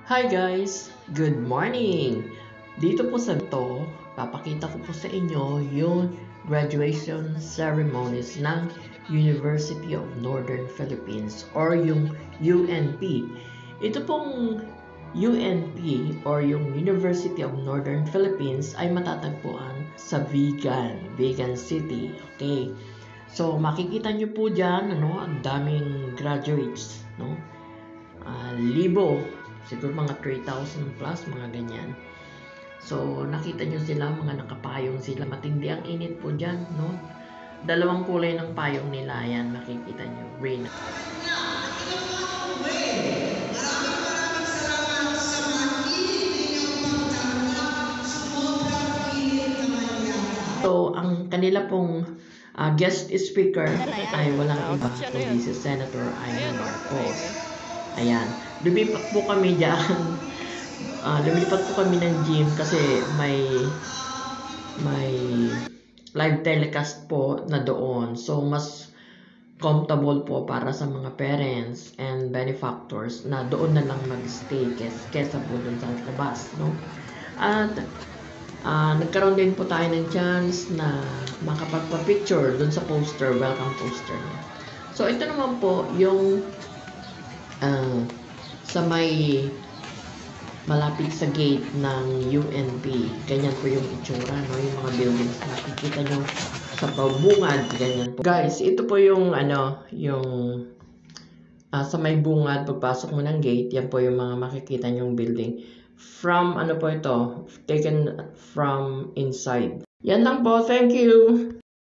Hi guys! Good morning! Dito po sa to, papakita ko po sa inyo yung graduation ceremonies ng University of Northern Philippines or yung UNP. Ito pong UNP or yung University of Northern Philippines ay matatagpuan sa Vigan City. Okay. So makikita nyo po dyan, ang daming graduates, libo, siguro mga 3,000 plus, mga ganyan. So nakita nyo sila, mga nakapayong sila, matindi ang init po dyan, dalawang kulay ng payong nila, yan makikita nyo, green. So ang kanila pong guest speaker ay walang iba kundi si Senator Amy Marcos. Ayan, lumipat po kami dyan. Lumipat po kami ng gym kasi may live telecast po na doon. So mas comfortable po para sa mga parents and benefactors na doon na lang mag-stay kesa po doon sa labas, At nagkaroon din po tayo ng chance na makapagpa-picture doon sa poster, welcome poster niya. So ito naman po yung sa may malapit sa gate ng UNP. Ganyan po yung itsura, yung mga buildings na nakikita nyo sa pabungad, ganyan po. Guys, ito po yung sa may bungad, pagpasok mo ng gate, yan po yung mga makikita nyong building. From, taken from inside. Yan lang po, thank you!